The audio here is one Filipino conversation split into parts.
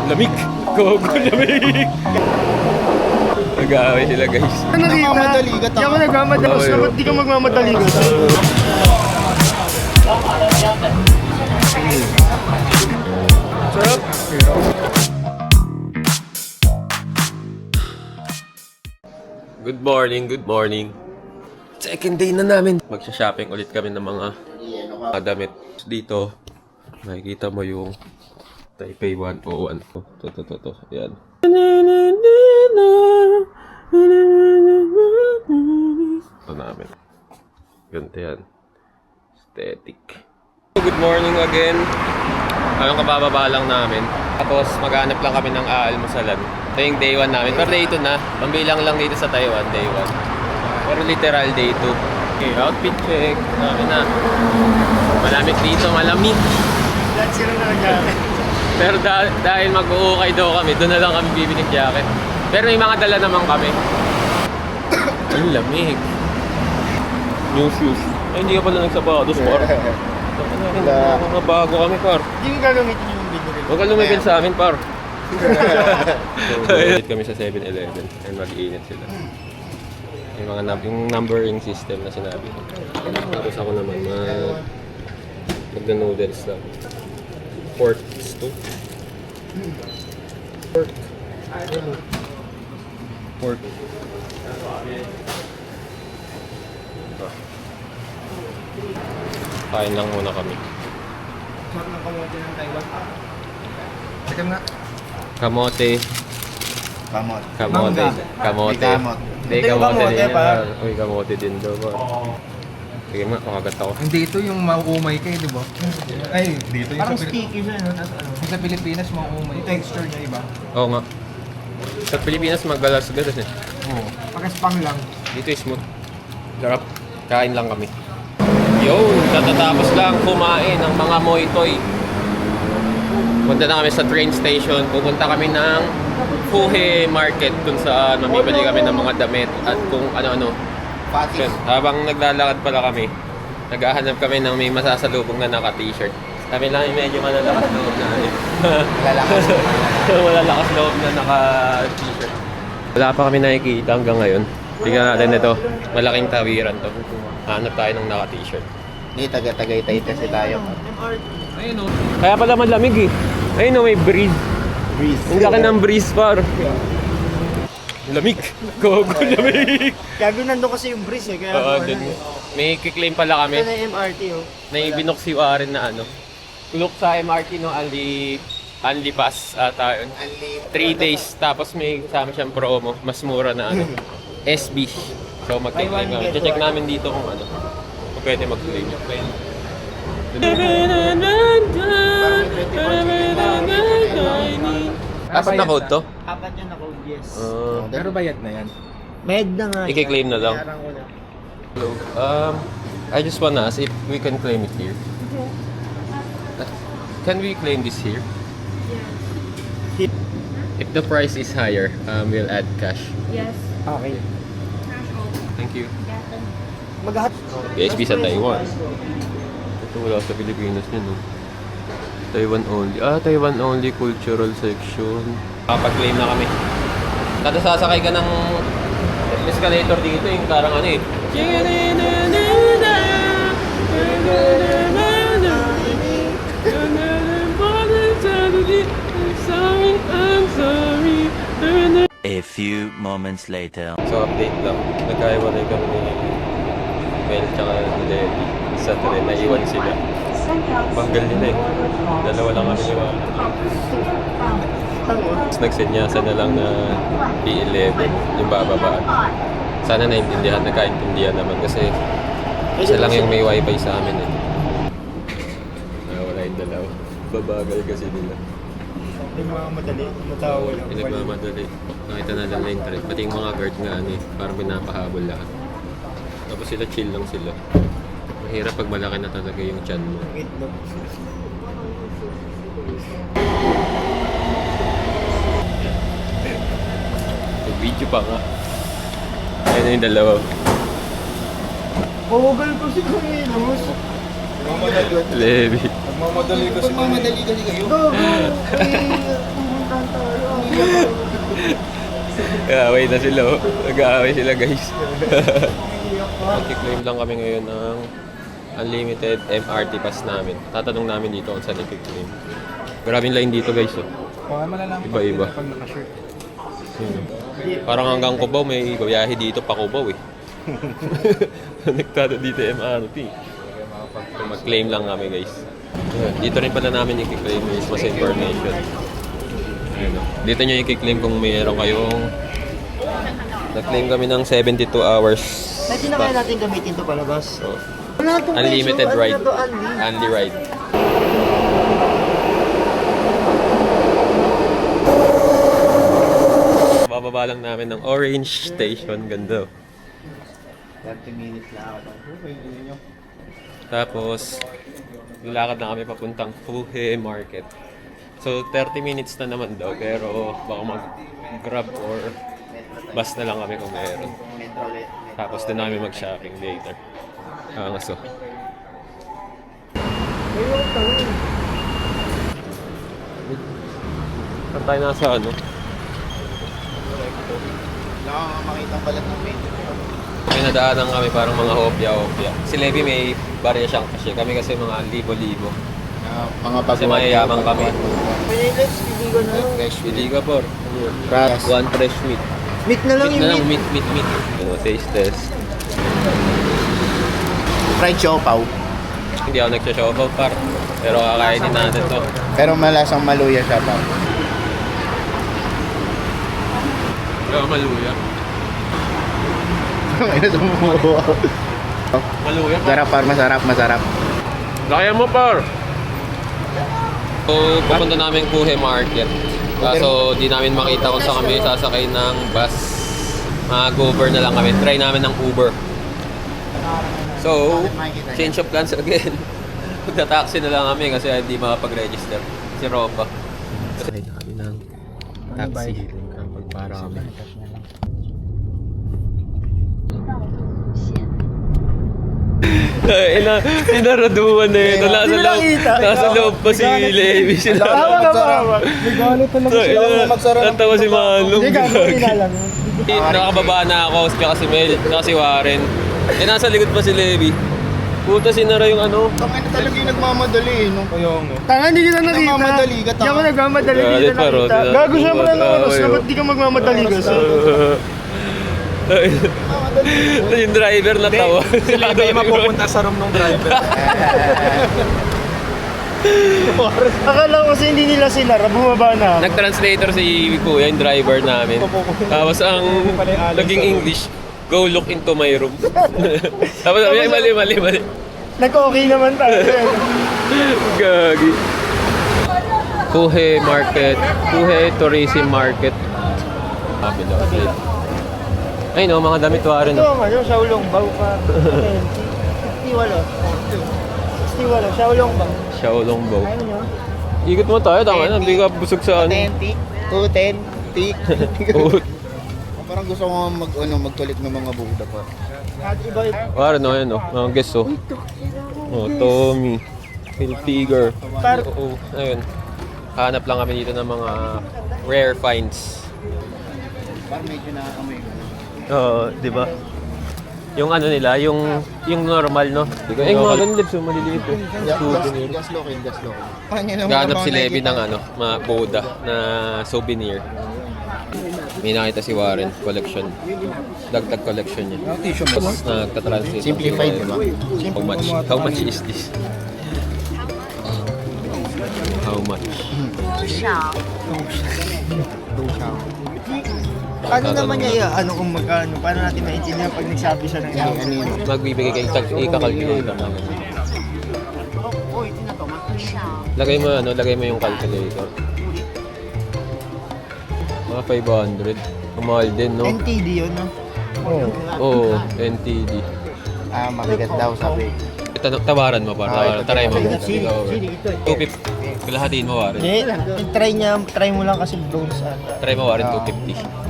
Lamig! Gogo, lamig! Nag-aaway sila guys. Nagmamadali ka Hindi ako nagmamadali. Oo, Dapat di ka magmamadali ka. Sarap! Good morning, good morning. Second day na namin. Magsha-shopping ulit kami ng mga damit. Dito, makikita mo yung Taipei 101. To. Ayan. Ito namin. Ganito yan. Aesthetic. Good morning again. Anong kabababa lang namin. Tapos maghanap lang kami ng aalmusalan. Ito yung day 1 namin. Pero day 2 na. Pambilang lang dito sa Taiwan, day 1. Pero literal day 2. Okay, outfit check. Namin na. Malamig dito, malamig. Lahat sila na nag-jacket. Pero dahil mag-uukay daw kami, doon na lang kami bibili ng jacket. Pero may mga dala naman kami. Ang lamig. New shoes. Ay, hindi ka pala nagsapatos, par. Mga bago kami, par. Hindi mo gagamitin yung binili. Huwag ka lumipin sa amin, par. Ulit kami sa 7-Eleven and mag-iinit sila. Yung mga yung numbering system na sinabi ko. Tapos ako naman mag-noodles lang. Pork stew. Pork. Kain lang muna kami. Sarap ng kamote ng Taiwan. Teka nga. Kamote. Kamot. Kamote. Mangga. Kamote. May kamot. Hindi, Hindi, kamote kamote, din par. yan. Uy, kamote din daw ba? Sige nga, makagat ako. Hindi, ito yung mauumay kayo, di ba? Ay, dito yung Parang sa, sticky siya, no? Tapos ano? sa Pilipinas, mauumay. Yung texture niya iba. Oo nga. Sa Pilipinas, magalas-galas eh. Oo. Pagkaspang lang. Dito is smooth. Sarap. Kain lang kami. Yo, katatapos lang kumain ng mga moitoy. Punta na kami sa train station. Pupunta kami ng Fuhe Market kung saan mamimili kami ng mga damit at kung ano-ano. Yun, habang naglalakad pala kami, naghahanap kami ng may masasalubong na naka-t-shirt. Kami lang yung medyo malalakas loob na malalakas loob na naka-t-shirt. Wala pa kami nakikita hanggang ngayon. Tingnan natin ito. Malaking tawiran to. Hanap tayo ng naka-t-shirt. Hindi, taga-Tagaytay kasi tayo. Ayun o. Kaya pala malamig eh. Ayun o, may breeze. Breeze. Ang laki ng breeze par. Lamig. Gogo, lamig. Gabi nandun kasi yung breeze eh. Kaya Oo, ano dun. eh. May kiklaim pala kami. Ito na yung MRT oh. Na ibinoksiwarin na ano. Look sa MRT no, only pass ata yun. 3 days. Tapos may kasama siyang promo. Mas mura na ano. SB. So mag-claim kami. Check namin dito kung ano. Kung pwede mag-claim. Apat na code to? Apat yun ako, yes. Pero bayad na yan. Med na nga. I-claim na lang. Bayaran ko na. Hello. I just wanna ask if we can claim it here. Can we claim this here? Yes. If the price is higher, we'll add cash. Yes. Okay. Cash over. Thank you. Maghat. PSB sa Taiwan. Ito wala sa Pilipinas yun, no? Taiwan only. Taiwan only cultural section. Kapag-claim na kami. Kada sasakay ka ng escalator dito, yung parang ano eh. A few moments later. So update lang. Nagkaiwalay kami ni Mel tsaka ni Levi. Sa tren, naiwan sila. Banggal nila eh. Dalawa lang kami niwa. Tapos nagsenyasan na lang na P11 yung bababaan. Sana naintindihan, nagkaintindihan naman kasi isa lang yung may wifi sa amin eh. Wala yung dalawa. Babagal kasi nila. Yung mga madali. Matawal lang. Pinagmamadali. Nakita na lang na yung trend. Pati yung mga guard nga ano eh. Parang pinapahabol lahat. Tapos sila chill lang sila. Mahirap pag malaki na talaga yung chan mo. Itlog. Video pa nga. Ayan yung dalawa. Buhugal ko si Kumilos. Levi. Nagmamadali kasi Magmamadali kasi kayo. Pumunta Nag-aaway na sila, oh. Nag-aaway sila, guys. Mag-claim lang kami ngayon ng unlimited MRT pass namin. Tatanong namin dito kung saan i-claim. Maraming line dito, guys, oh. Malalaman Iba-iba. pag naka-shirt. Parang hanggang Cubao, may biyahe dito pa Cubao, eh. Konektado dito MRT. Mag-claim lang kami, guys. Dito rin pala namin i-claim is mas information. Ayun, oh. Dito nyo i-claim kung mayroon kayong nag-claim kami ng 72 hours. Pwede na kaya natin gamitin to palabas? So, unlimited ride. Only ride. Bababa lang namin ng Orange Station. Ganda. 30 minutes lang ako. Tapos, lalakad na kami papuntang Puhe Market. So, 30 minutes na naman daw. Pero baka mag-grab or bus na lang kami kung meron. Tapos din namin mag-shopping later. Angas, oh. Saan tayo nasa ano? Wala kang makita pala ng medyo. May nadaanan kami parang mga hopya-hopya. Si Levi may barya siyang kasi. Kami kasi mga libo-libo. Mga Kasi mayayamang kami. Pinilis, hindi ko na. Fresh meat. Hindi ka por. Fries. One fresh meat. Meat na lang Meat na lang, meat. Ano, taste test. Fried siopaw. Hindi ako nagsashopaw par. Pero kakainin natin to. Pero malasang maluya siya pa. Pero maluya. Ina tumuha. Maluya pa. Masarap par, masarap. Lakayan mo par! So, pupunta namin Puhe Market. Kaso di namin makita kung saan kami sasakay ng bus. Mag-Uber na lang kami. Try namin ng Uber. So, change of plans again. Magta-taxi na lang kami kasi hindi makapag-register. Si Ropa. Sakay na kami ng taxi. Ang pagpara kami. Inaraduan na ito. Nasa loob pa si Levi. May galit talaga siya. Natawa si Manong. Hindi, gago, inalam. Nakababa na ako, tsaka si Mel, tsaka si Warren. Nasa likod pa si Levi. Puta, sinara yung ano. Tangin na talaga yung nagmamadali eh, no? Tanga, hindi kita nakita. Nagmamadali ka, Hindi ako nagmamadali, hindi Galit kita pa, Rod. nakita. Gago siya pala ng oras, Ayaw. dapat di ka magmamadali kasi. Yung driver na tawa. Si Levi yung mapupunta sa room ng driver. Akala ko kasi hindi nila sinara, bumaba na ako. Nag-translator si Kuya, yung driver namin. Tapos ang naging English, go look into my room. Tapos sabi, mali. Nag-okay naman tayo. Gagi. Puhe Market, Puhe Tourism Market. Kabila. Ay no, mga damit Warren. Ito ang ano, Shaolong Bao pa. 68. 68, Shaolong Bao. Xiaolong Bao. Ayaw nyo? Ikot mo tayo, tama na. Hindi ka busog sa ano. 210, tik. Oh, Parang gusto ko magtulik ng mga Buddha pa. At iba-iba. Warren, no, yan, no. Mga guest, oh. Oh, Tommy. Hilfiger. Oo, ayun. Hanap lang kami dito ng mga rare finds. Parang medyo nakakamoy ko. Oo, di ba? Yung ano nila, yung normal, no? Eh, mga ganun lips, maliliit eh. Souvenir. Gas lokin. Gahanap si Levi ng ano, mga Boda na souvenir. May nakita si Warren, collection. Dagdag collection niya. Tapos nagka-translate. Simplified, di ba? How much is this? How much? Ano naman niya, ano kung magkano, paano natin maintindihan pag nagsabi siya ng Ano yun? Magbibigay kayo, ika-calculator namin. Lagay mo yung calculator. Mga 500. Kamahal din, no? NTD yun, no? Oo, NTD. Mabigat daw sabi. Tawaran mo para try mo. Sige, ito. 250. Kalahatiin mo, Warren. Try mo lang kasi bronze ata. Try mo, Warren, 250.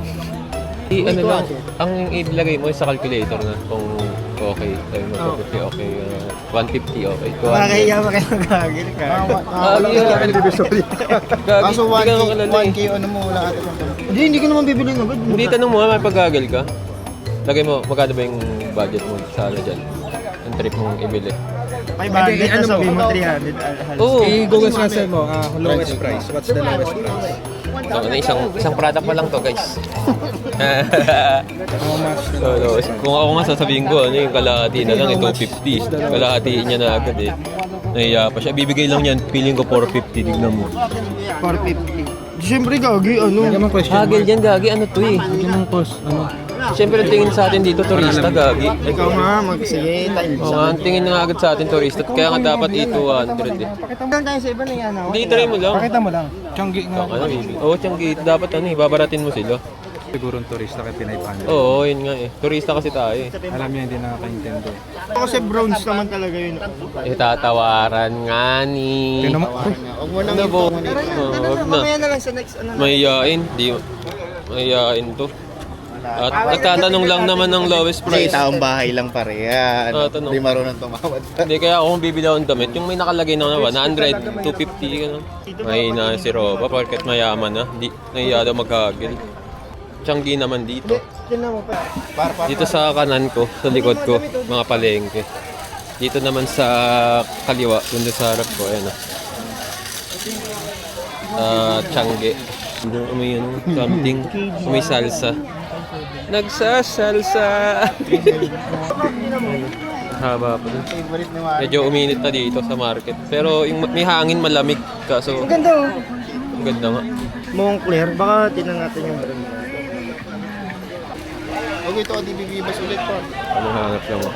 Ano lang, ang ilagay mo sa calculator na kung Okay. Sabi mo, 250, okay. 150, okay. 200. Makahiya mo kayo magagil ka. Gagi, Kaso hindi ka naman kalala eh. 1K ano mo wala ata sa Hindi ka naman bibili ng agad. Hindi, tanong mo, may paggagal ka? Lagay mo, magkano ba yung budget mo sa ano dyan? Ang trip mong ibili. 500 na sabi mo 300. Oo. I-google translate mo, lowest price. What's the lowest price? So, ano, isang product pa lang to, guys. So, kung ako nga sasabihin ko, ano yung kalahati na lang, 250. Kalahati niya na agad eh. Nahiya pa siya. Bibigay lang yan, feeling ko 450, tignan mo. 450. Siyempre gagi, ano? Hagel yan, gagi. Ano to eh? Siyempre, ang tingin sa atin dito, turista, gagi. Ikaw nga, sige, tayo. Oo nga, ang tingin nga agad sa atin, turista. Kaya nga dapat i-200 eh. Pakita tayo sa iba na yan. Hindi, try mo lang. Pakita mo lang. Tianggi nga. Ano, oo, Tianggi, dapat ano eh, babaratin mo sila. Siguro turista kaya pinay-500. Oo, yun nga eh. Turista kasi tayo eh. Alam niya hindi nakaka-intendo. Kasi bronze naman talaga yun. Tatawaran nga ni... Tingnan mo. Huwag mo nang Ano ba? ito. Wag na. Mamaya na lang sa next ano. Mahihain. Mahihain to. At nagtatanong lang naman ng lowest Kasi price. taong bahay lang pare yan. Tanong. Hindi marunong tumawad. Hindi, kaya ako kung bibili ako ng damit, yung may nakalagay na 100, 250, gano'n. Mahina si Roba, porket mayaman na. Di, nahiya daw maghagil. Tianggi naman dito. Tignan mo pa. Dito sa kanan ko, sa likod ko, mga palengke. Dito naman sa kaliwa, dun sa harap ko, ayan Tianggi. Doon may ano, something, may salsa. Nagsasalsa! Haba pa dun. Favorite ni Mari. Medyo uminit na dito sa market. Pero yung may hangin malamig kaso Ang ganda oh. ang ganda nga. Moncler, baka tinan natin yung brand. Huwag ito ADB Bibas ulit par. Anong hanap lang ako?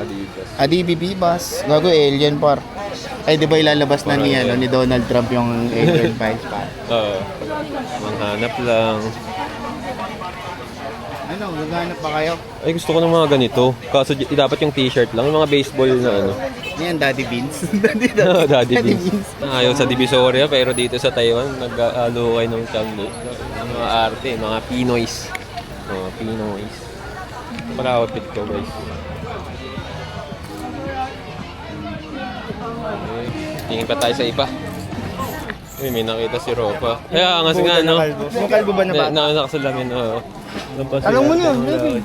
Adidas. ADB Bibas. Gago alien par. Ay di ba ilalabas na ni, ano, ni Donald Trump yung alien files par. Oo. Manghanap lang. Ano, naghanap pa kayo? Ay gusto ko ng mga ganito. Kaso dapat yung t-shirt lang. Yung mga baseball na ano. Yan, Daddy Beans. Daddy Beans. Ayaw sa Divisoria pero dito sa Taiwan nag-alukay ng Tianggi. Yung mga arte, mga Pinoys. Mga Pinoys. Para outfit ko guys. Okay. Tingin pa tayo sa iba. Uy, may nakita si Ropa. Kaya nga nga no. Yung kalbo ba na ba? Nakasalamin, oo. Alam mo na, Levi.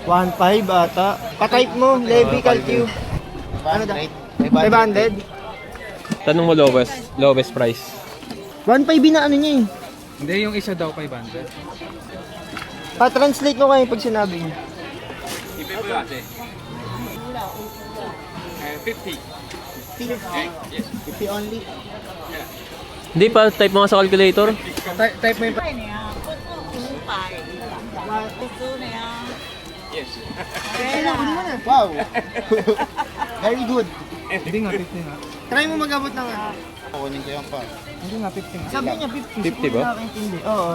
1.5 ata. Pa-type mo, Levi Calcu. Ano da? 500? Tanong mo lowest price. 1.5 na ano niya eh. Hindi, yung isa daw 500. Pa-translate mo kayo pag sinabi niya. 50 only. Hindi pa, type mo nga sa calculator. Type mo yung... Wow! Very good. Hindi nga, 50 nga. Try mo mag-abot ng ano. Kukunin ko yan par. Hindi nga, 50 nga. Sabi niya 50. 50 ba? Nakakaintindi. Oo.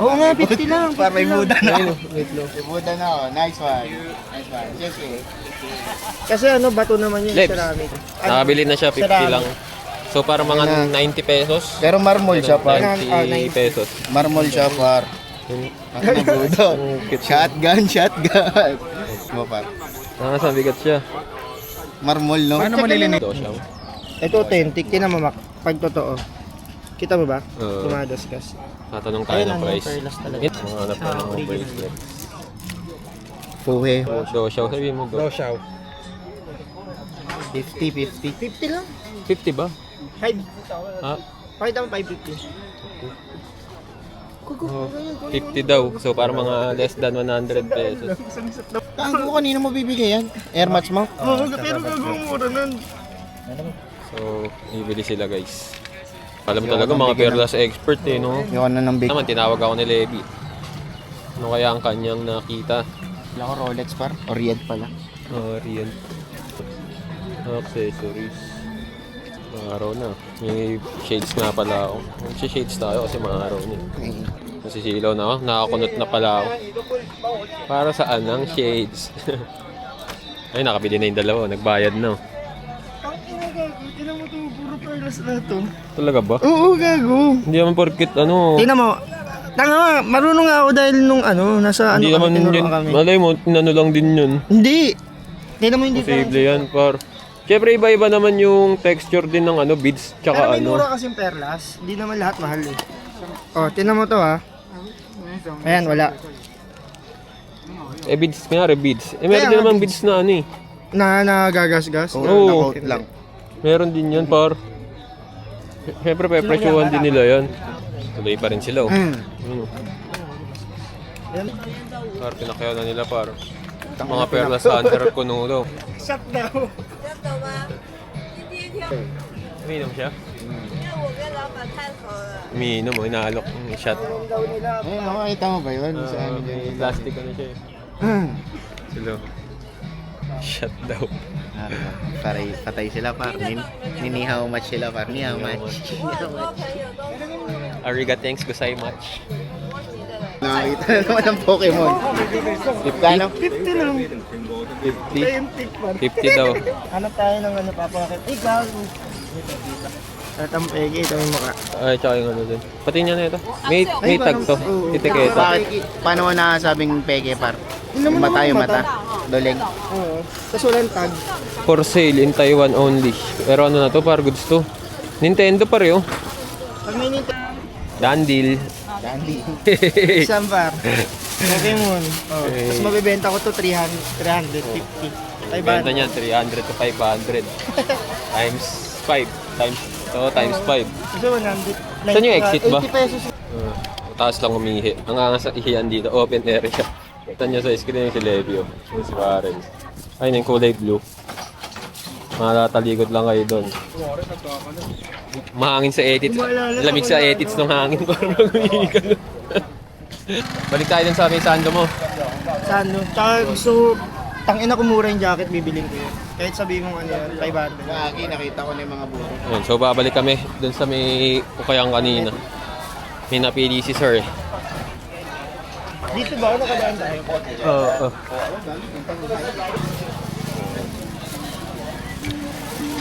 Oo nga, 50 lang. Par, may muda na. Wait lang. May muda na ako. Nice one. Nice one. Yes, eh. Kasi ano, bato naman yung Lebs. ceramic. Nakabili na siya, 50 lang. So para mga 90 pesos. Pero marmol siya par. 90 pesos. Marmol siya par. Ang nabudo. Shotgun, shotgun. Mo par. Sa bigat siya. Marmol, no? Paano malilinig? Ito siya. Ito authentic, tinamamak. Pag totoo. Kita mo ba? Oo. Tumadaskas. Tatanong tayo Ayun, ng ang price. perlas talaga. Mga hanap na ng mga bracelet. Fuhe. Do siya, sabihin mo do. Roshaw. 50, 50. 50 lang. 50 ba? 5. Ah, Pakita mo 550. Kuku, oh, ganyan, kunin mo. 50 daw. So para mga less than 100 pesos. Gago ko kanina mo bibigay yan? Air match mo? Oo, pero gagawin mo nun. So, ibili sila guys. Alam talaga mga perlas expert eh, no? Yung ano ng big. Naman, tinawag ako ni Levi. Ano kaya ang kanyang nakita? Wala ko Rolex par. Orient pala. Real. Accessories. Araw na. May shades nga pala ako. Shades tayo kasi araw na. Nasisilaw na ako. Nakakunot na pala ako. Para saan ang shades? Ay, nakabili na yung dalawa. Nagbayad na. Ang ina gago, tinan mo to, puro perlas na to. Talaga ba? Oo, gago. Hindi naman porkit ano. Tingnan mo, Tanga, marunong nga ako dahil nung nasa Hindi naman tinuruan yun. kami. Malay mo, ano lang din yun. Hindi. Tingnan mo yung difference. Posible yan, par. Siyempre, iba-iba naman yung texture din ng beads, Pero tsaka may mura kasing perlas. Hindi naman lahat mahal eh. Oh, tingnan mo to ha. Ayan, wala. Beads, kanyari beads. Meron Kaya din nga, naman beads na Nagagasgas. Oo. Nakot lang. Meron din yan, par. Siyempre, pepresyuhan din nila yan. Tuloy pa rin sila, oh. Ano? Par, pinakyaw na nila, par. Mga perlas sa under kuno daw. Shut down. Umiinom siya? Umiinom, oh. Inaalok yung shot. Eh, makakita mo ba yun? Sa ano May yun? plastic ano siya, eh. Silo. Shot daw. Patay sila par. Ni how much sila par. Ni how much. Ariga, thanks, gusay much. Nakakita na naman ng Pokemon. Kano? 50 lang. 50? Yung tip man. 50 daw. Hanap tayo ng papakit. Ay, gago. At ang pegi, ito yung mukha. Ay, tsaka yung ano dun. Pati niya na ito. May tag to. Oo. Itiketa. Bakit? Paano mo nasabing peke par? Yung mata yung mata. Doleg. Oo. Tapos walang tag. For sale in Taiwan only. Pero ano na to, par goods to. Nintendo pa rin, oh. Pag may nito, Dandil. Candy. isang bar. Pokemon. Oh. Tapos mabibenta ko to 350. Benta niya 300 to 500. Times 5. Times 5. Kasi 100. Saan yung exit ba? 80 pesos. Taas lang umihi. Ang angas sa ihian dito, open area. Kita niyo sa screen yung si Levio. Yung si Warren. Ayun yung kulay blue. Makakatalikod lang kayo doon. Mahangin sa edits. Lamig sa edits ng hangin. Parang umihi ka doon. Balik tayo dun sa may sando mo. Saan no? Tsaka gusto, tangina ko mura yung jacket, bibiling ko yun. Kahit sabihin mong ano yun, 500. Kaki, nakita ko na yung mga buro. Ayun, so babalik kami dun sa may ukayang kanina. May napili si sir eh. Dito ba? Nakadaan tayo? Oo.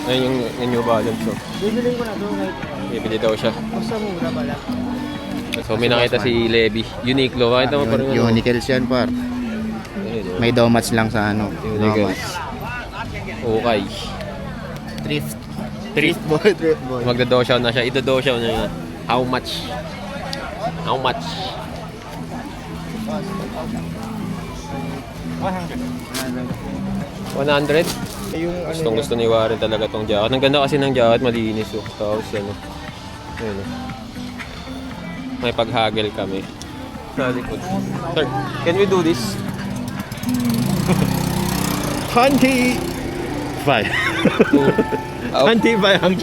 Ayun yung New Balance. So. Bibiling ko na doon. Bibili daw siya. Basta mura pala. So may nakita si Levi. Uniqlo. Makita mo pa rin ano. Unicals yan par. Ayun, oh. May domats lang sa ano. Unicals. Okay. Thrift. Thrift. Thrift boy. Magda-doshaw na siya. Ida-doshaw na niya. How much? How much? 100? Yung ano Gustong gusto ni Warren talaga tong jacket. Ang ganda kasi ng jacket, malinis oh. Tapos ano. Ayun oh. May paghagel kami. Sa likod. Sir, can we do this? Handy! 5. Handy ba yung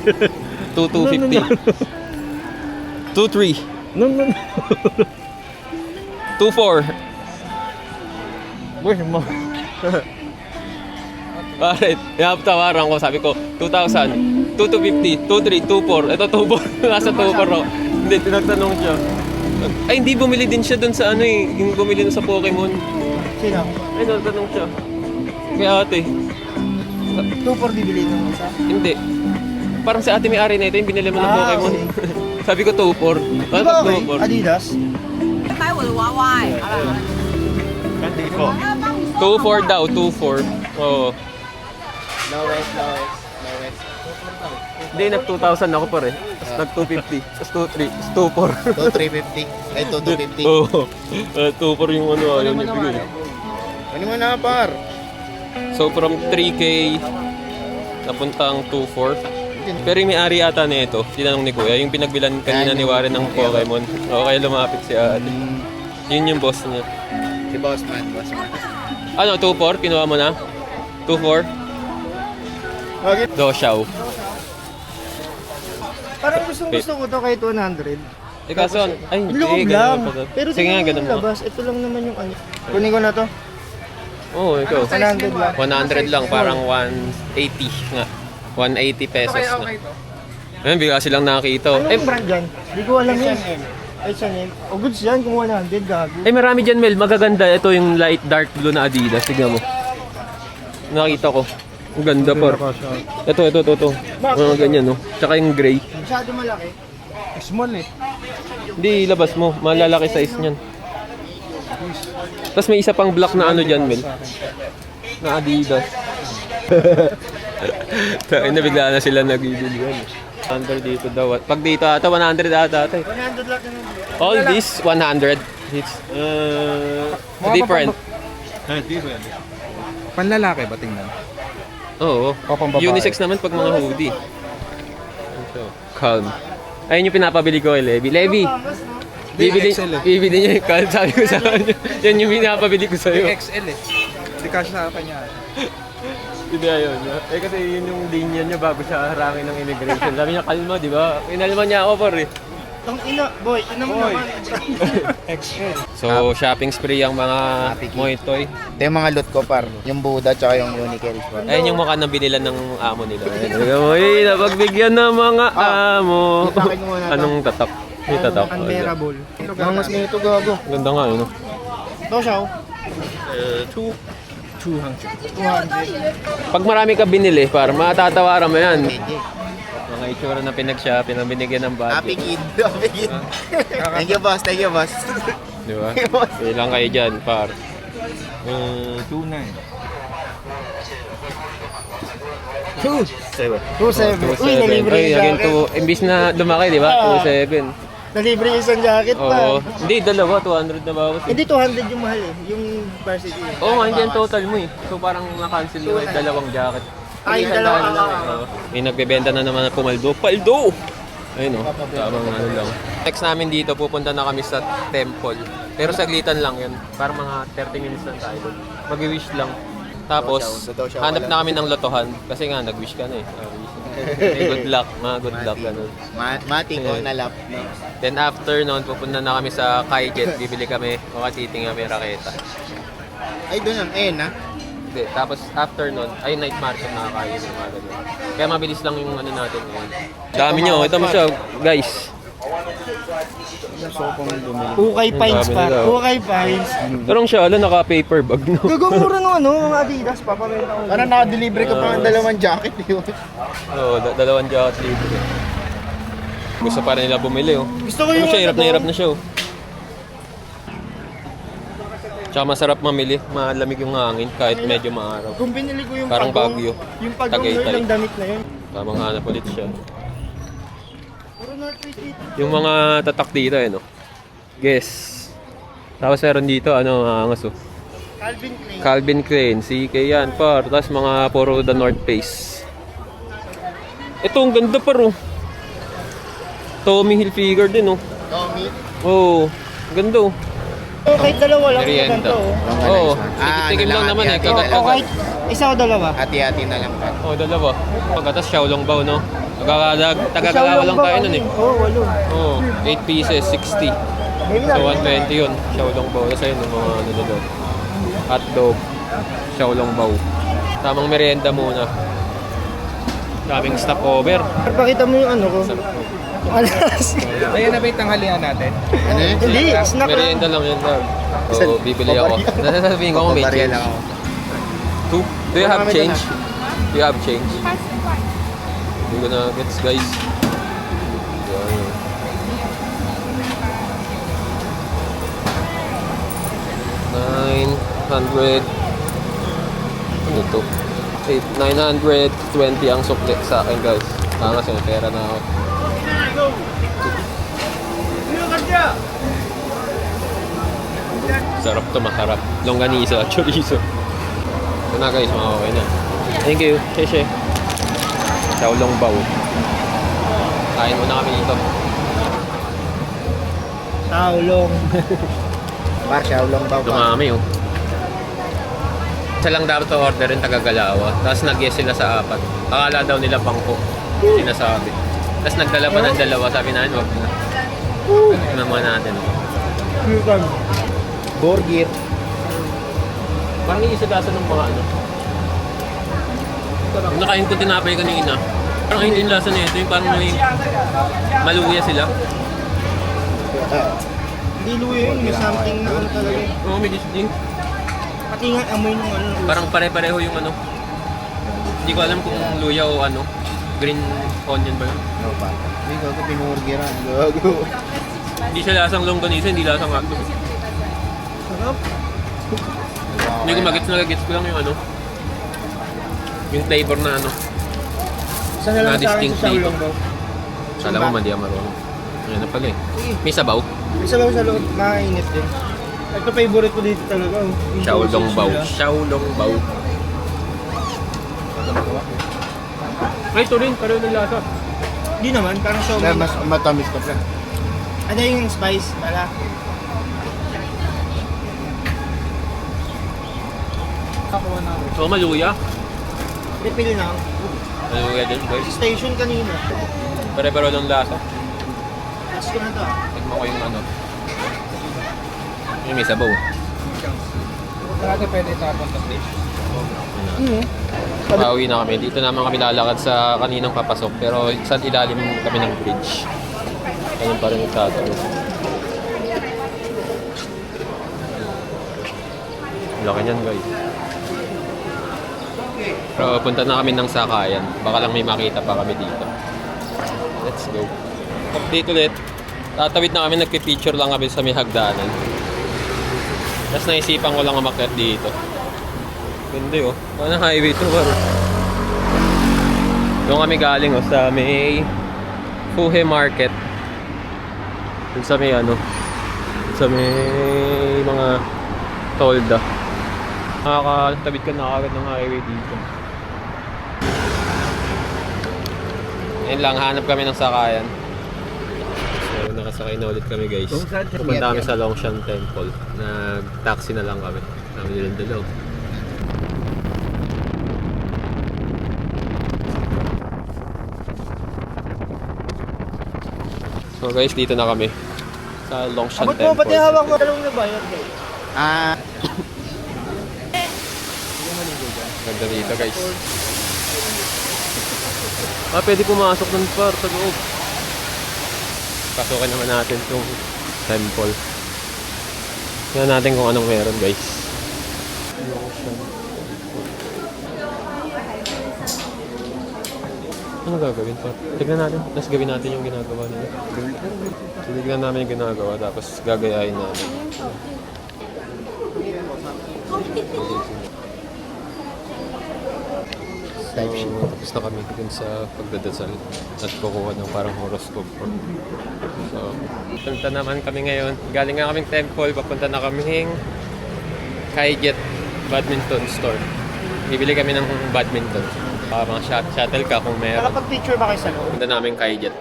2,250. 2,3. No, no, no. 2,4. Bush mo. Bakit? Tawaran ko, sabi ko, 2,000, 2,250, 2,3, 2,4. Ito, 2,4. Nasa 2,4 ako. Hindi, tinagtanong siya. Ay, hindi, bumili din siya dun sa ano eh. Yung bumili dun sa Pokemon. Sino? Ay, nagtanong siya. Kaya ate. 2 for bibili ng isa. Hindi. Parang si ate may ari na ito, yung binili mo ng Ah, Pokemon. okay. Sabi ko 2,4. Di Ano ba okay? 2,4? Adidas? 买我的娃娃哎， 2,4 daw, 2,4. Oo. Lowest. Hindi, nag-2,000 ako pa rin. Tapos nag-250. Tapos 2,3. Tapos 2,4. 2,350. Ay, 2,250. Oo. 2,4 yung ano, ayaw niya bigay. Ano mo na par? So from 3K napuntang 2,4. Pero yung may-ari ata na ito, tinanong ni Kuya, yung pinagbilan kanina ni Warren ng Pokemon. O kaya lumapit si ate. Yun yung boss niya. Si Bossman. Ano, 2,4? Kinuha mo na? 2,4? Doshaw. Parang gusto ko to kahit 100. Eh kaso, ay hindi. Loob ganun lang. pala. Pero Sige nga, tingnan ganun mo yung mo. labas. Ito lang naman yung ano. Kunin ko na to. Oo, ikaw. 100 lang. 100 lang, parang 180 nga. 180 pesos na. Ayun, bigla silang nakita. Anong brand yan? Hindi ko alam yan. H&M. O goods yan kung 100, gago. Ay, marami dyan, Mel. Magaganda. Ito yung light dark blue na Adidas. Tignan mo. Nakita ko. Ang ganda par. Ito. Mga ganyan, no? Tsaka yung gray. Masyado malaki. Small eh. Hindi, ilabas mo. Malalaki size niyan. Tapos may isa pang black na ano dyan, Mel. Na Adidas. Tayo na bigla na sila nagbibilihan. 100 dito daw. Pag dito ata, 100 ata. 100 lang naman. All this, 100. It's different. Different. Panlalaki ba tingnan? Oo. Pambabae. Unisex naman pag mga hoodie. Ito. Calm. Ayun yung pinapabili ko kay Levi. Levi! Bibili, XL eh. bibili niya yung calm. Sabi ko sa kanya. Yan yung pinapabili ko sa'yo. XL eh. Hindi kasi sa kanya. Hindi ayun. Kasi yun yung linya niya bago siya harangin ng immigration. Sabi niya, kalma, di ba? Inalma niya ako, par eh. Tang ina, boy, ina mo naman. XL. So, shopping spree ang mga Moy Toy. Ito yung mga loot ko par. Yung Buddha tsaka yung Unicels par. Ayun yung mukha ng binilan ng amo nila. Uy, napagbigyan ng mga amo. Itakin mo muna to. Anong tatak? May tatak. Unbearable. Mangas na ito gago. Ganda nga yun. Ito siya, oh. 200. 200. Pag marami ka binili, par, matatawaran mo yan. Medyo. Mga itsura na pinag-shopping, na binigyan ng Happy budget. kid. Happy kid. Thank you boss, thank you boss. Di ba? Ilang kayo dyan, par? 2.9. 2.7. Uy, nalibre Ay, yung again jacket. to, imbis na lumaki, di ba? 2.7. Nalibre yung isang jacket pa. Oo. Hindi, dalawa, 200 na bawas. Hindi 200 yung mahal eh. Yung varsity. Oo nga, hindi ang total mo eh. So parang na-cancel mo yung dalawang jacket. Ay, yung Isang dalawa daan lang eh. Oo. May nagbebenta na naman ng pumaldo. Paldo! Ayun o, tamang ano lang. Next namin dito, pupunta na kami sa temple. Pero saglitan lang yun. Parang mga 30 minutes lang tayo doon. Mag-wish lang. Tapos, hanap na kami ng lotohan. Kasi nga, nag-wish ka na eh. May good luck, mga good luck. Ganun. Mati ko na lap. Then after noon, pupunta na kami sa Kaijet. Bibili kami o katiting kami raketa. Ay, doon ang N ha. Hindi, tapos after nun, ay night market na kakain yung mga ganun. Kaya mabilis lang yung ano natin ngayon. Dami nyo, ito mo siya, guys. Ukay Pines Dami pa. nila, oh. Ukay Pines. Pero ang siya, naka paper bag, no? Gagawin ng ano, mga Adidas, papabenta ko. Parang naka-deliver ka pa ng dalawang jacket yun. Oo, dalawang jacket libre. Gusto pa rin nila bumili, oh. Gusto ko Ano yung siya, hirap na ano, hirap na siya, oh. Tsaka masarap mamili, malamig yung hangin kahit medyo maaraw. Kung binili ko yung Parang pagong, Baguio. yung pagong Tagaytay. ng damit na yun. Tamang hanap ulit siya. Puro Northwest dito. Yung mga tatak dito, eh, no? Guess. Tapos meron dito, ano, angas, oh. Calvin Klein. Calvin Klein, CK yan, par. Tapos mga puro The North Face. Ito, ang ganda, par, oh. Tommy Hilfiger din, oh. Tommy. Oh, ganda, oh. So, kahit dalawa lang yung Merienda. ganito. Oh. Oo, Ah, tikim ano lang lang, naman, eh. hati-hati. O Kagat-kagat. kahit isa o dalawa. Hati-hati na lang par. Oh, dalawa. Pagkatas, Xiaolong Bao, no? Tagagagawa lang tayo nun, eh. Oo, walo. Oh, 8 pieces, 60. So, 120 yun. Xiaolong Bao. Tapos ayun, yung mga ano na doon. Hotdog. Xiaolong Bao. Tamang merienda muna. Daming stopover. Pakita mo yung ano ko. Alas. Ayan na ba yung tanghalian natin? Ano yun? Hindi, snack lang. Merienda lang yun, dog. Oo, bibili ako. Nasasabihin ko kung may Pabarya change. lang ako. Two? Do you have Marami change? Do you have change? Hindi ko na gets, guys. Yan. 900. Ano to? 920 ang sukli sa akin, guys. Angas yung pera na ako. Sarap to, masarap. Longganisa, chorizo. Ito na, guys, mga okay na. Thank you, Sheshe. Xiaolong Bao. Kain muna kami dito. Taulong. Par, Xiaolong Bao par. Dumami, oh. Isa lang dapat to orderin taga-Galawa. Tapos nag-yes sila sa 4. Akala daw nila bangko. Sinasabi. Tapos nagdala pa ng dalawa. Sabi namin, wag na. Tignan muna natin. Burger. Parang iisagasan ng mga ano. Yung nakain ko tinapay kanina. Parang hindi yung lasa na ito. Yung parang may maluya sila. Hindi luya yun, may something na ano talaga. Oo, may distinct. Pati nga amoy ng ano. Parang pare-pareho yung ano. Hindi ko alam kung luya o ano. Green onion ba yun? No, pa. Hindi ko pinurgiran. Gago. Hindi siya lasang longganisa, hindi lasang hotdog. Sarap. Hindi ko magets ko lang yung ano. Yung flavor na ano. Isa na lang sa akin distinct sa dito. Xiaolong daw. Kala mo mandi ang marunong. Ayan na pala eh. May sabaw. Isa lang sa loob, mainit din. Ito favorite ko dito talaga. Oh. Yung Xiaolong sauce bao. nila. Xiaolong bao. Ay, ito rin. Pareho ng lasa. Hindi naman, parang Kaya siomay. mas matamis ka pa. Ano yung spice pala? So, maluya. Refill na. Maluya din, Sa guys. station kanina. Pare-pareho ng lasa. Let's go na to. Tignan ko yung ano. Yung may sabaw. Parang pwede tapon sa station. Pauwi na kami. Dito naman kami lalakad sa kaninang papasok. Pero sa ilalim kami ng bridge. Ganun pa rin yung tatawid. Laki niyan, guys. Pero punta na kami ng sakayan. Baka lang may makita pa kami dito. Let's go. Update ulit. Tatawid na kami. Nagpipicture lang kami sa may hagdanan. Tapos naisipan ko lang umakyat dito. Hindi oh. Ano highway to bro? Doon kami galing oh sa may Fuhe Market. Doon sa may ano. Sa may mga tolda. Nakakatabid ka na agad ng highway dito. Ngayon lang, hanap kami ng sakayan. So nakasakay na ulit kami guys. Pupunta kami sa Longshan Temple. Nag-taxi na lang kami. Kami nilang dalaw. So guys, dito na kami sa Longshan Abot mo, Temple. pati hawak mo. Dalawang na bayad guys. Ah, Ganda dito guys. Pwede pumasok ng par sa loob. Pasukin naman natin itong temple. Tingnan natin kung anong meron guys. Ano gagawin pa? Tignan natin. Tapos gawin natin yung ginagawa nila. Tignan namin yung ginagawa tapos gagayahin natin. type shit. Tapos na kami dun sa pagdadasal at kukuha ng parang horoscope. So, punta naman kami ngayon. Galing nga kaming temple, papunta na kaming Kaijet Badminton Store. Bibili kami ng badminton. Mga shuttle ka kung meron. Nakapag-picture ba kayo sa loob? Punta namin Kaijet.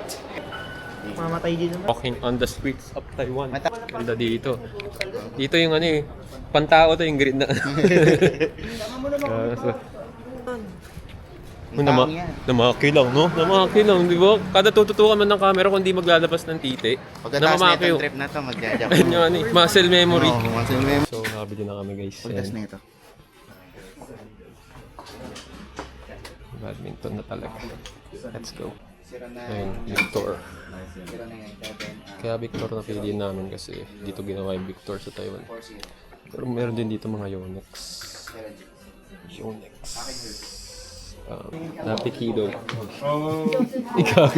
Mamatay din naman. Walking on the streets of Taiwan. Ganda dito. Dito yung ano eh. Pantao to yung grid na. Namaki lang, no? Namaki lang, di ba? Kada tututukan man ng camera kung di maglalabas ng titi. Pagkatapos na namamaki itong yun. trip na to, magja-jump. Ayun yung ano eh, muscle memory. Oo, muscle memory. So, nakabili na kami guys. Pagkas Ayan. na ito. Badminton na talaga. Let's go. Ayun, Victor. Kaya Victor na pili namin kasi dito ginawa yung Victor sa Taiwan. Pero meron din dito mga Yonex. Yonex. Napikido. Ikaw.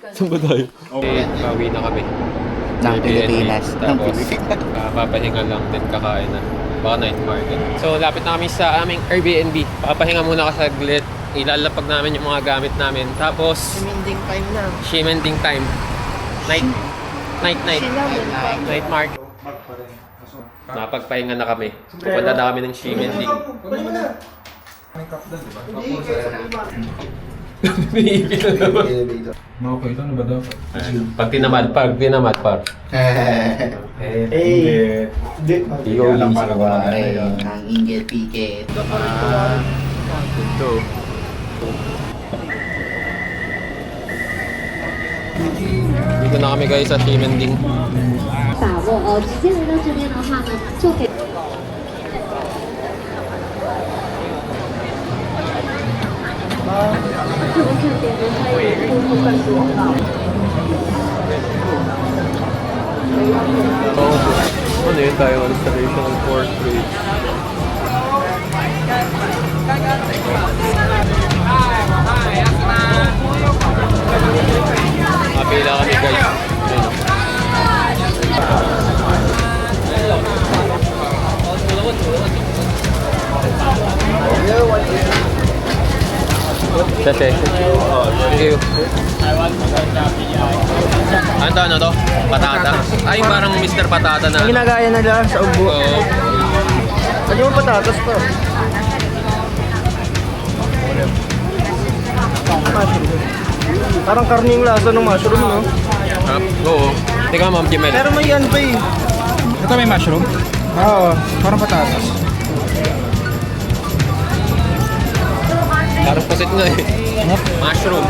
Saan ba tayo? Okay, bawi na kami. Ng Airbnb. Pilipinas. Ng Tapos, Pilipinas. papahinga lang din kakain na. Baka night market. So, lapit na kami sa aming Airbnb. Papahinga muna ka saglit. Ilalapag namin yung mga gamit namin. Tapos, Siminding time na. shimending time. Night market. Napagpahinga na kami. Pupunta na kami ng shimending. Okay, ito na ba dapat? Pag tinamad par. Hey! Ikaw lang Pare, ang Ingel Piquet. Ito. Dito na kami guys sa shimending. 把握直接来到这边的话呢，就可以。 Ano yun tayo? Installation of Fort Bridge. Sase. Thank you. Ano to? Patata. Ay, parang Mr. Patata na. Ang ginagaya na lang sa ubo. Oo. Lagyan mo patatas pa. Mushroom. Parang karning lasa ng mushroom, no? Oo. Teka, Ma'am Jimel. Pero may yan pa eh. Ito may mushroom? Oo. Parang patatas. Parang pusit nga eh. Mushroom.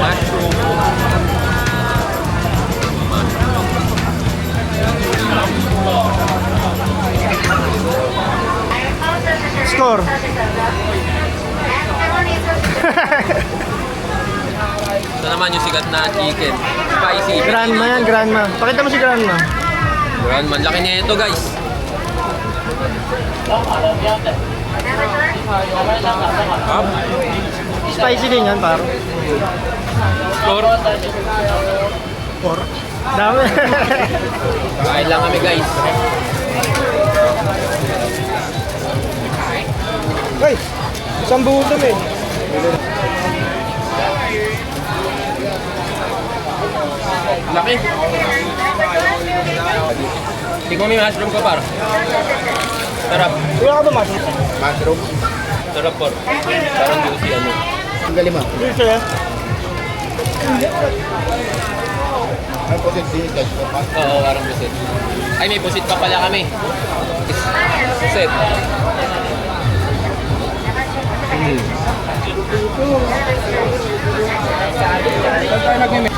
Score. Ito naman yung sikat na chicken. Spicy. Grandma yan, grandma. Pakita mo si grandma. Grandman. Laki niya ito, guys. Up. Spicy din yan, parang. Score. Dami. Kain lang kami, guys. Ay, isang buto eh. Laki. Tingnan mo yung mushroom ko, par. Sarap. Wala ka ba mushroom? Mushroom. Sarap, par. Parang juicy, ano. Ang galing mo. Hindi siya. Ang pusit din, guys. Oo, parang pusit. Ay, may pusit pa pala kami. Pusit.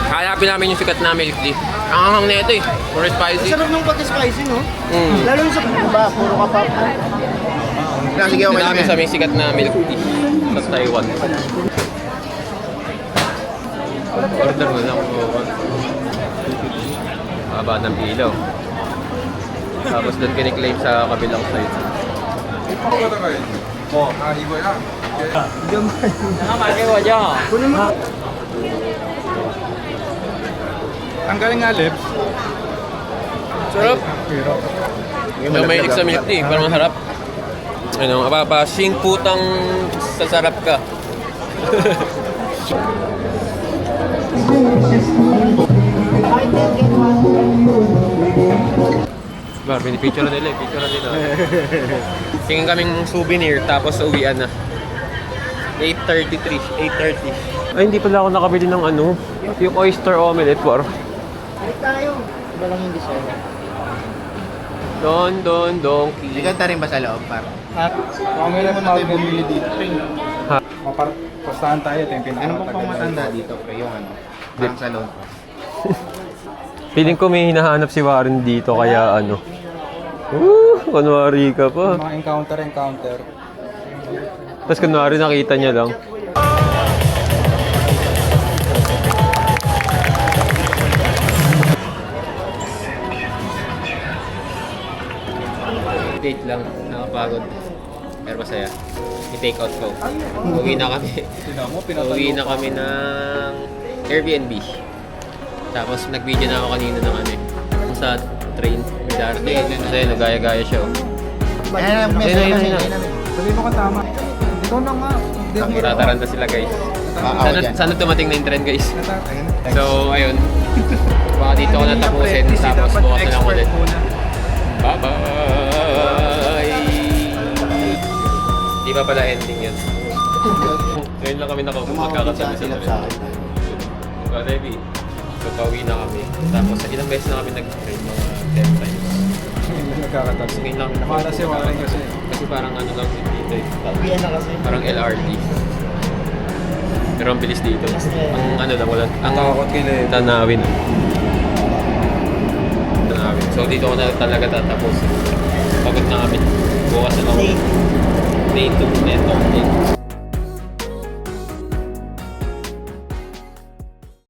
Hanapin namin yung sikat na milk tea. Ang hanghang na ito eh. Puro spicy. Sarap nung pagka-spicy, no? Mm. Lalo na sa ba, puro kapap. Sige, okay lang Hanapin yan. sa may sikat na milk tea sa Taiwan. Order mo lang. Haba ng ilaw. Tapos doon kiniklaim sa kabilang side. Kunin mo. Ang galing nga lips. Sarap. Yung mahilig sa milk tea, parang masarap. Ano, ababasing putang sasarap ka. Bar, pinipicture na nila, picture na nila. Tingin kaming souvenir, tapos uwian na. 8:33, 8:30. Ay, hindi pala ako nakabili ng ano, yung oyster omelette, war. Balik tayo. Iba lang yung design. Don, donkey. Siganda rin ba sa loob, par? Kung may naman tayo bumili dito. Pastahan tayo, ito yung Ano pong pang matanda dito, pre? Yung ano? Parang salon. Feeling ko may hinahanap si Warren dito, kaya ano. Kunwari ka pa. Mga encounter. Tapos kunwari nakita niya lang. Date lang, nakapagod. Pero masaya. I-take out ko. Uwi na kami. Uwi na kami ng Airbnb. Tapos nag-video na ako kanina ng ano eh. Sa train. Darte. Kasi nagaya-gaya siya. Oh. Ayun. Sabi mo ka tama. Ikaw na nga. Tataranta sila guys. Ako dyan. Sana tumating na yung trend guys. So ayun. Baka dito ko natapusin. Tapos bukas na lang ulit. Bye-bye! Di ba pala ending yun? Ngayon lang kami magkakasama sa Silap sa akin. Ready? So, pauwi na kami. Tapos, ilang beses na kami nag-train, mga 10 times. Nagkakatag. So, ngayon lang kami Nakala si Warren kasi. Kasi parang ano lang din dito eh. Uwian na kasi. Parang LRT. Pero ang bilis dito. Ang ano lang, wala. Ang Takot kila eh. tanawin. So, dito ko na talaga tatapos. Pagod na kami. Bukas na lang. Day 2 neto.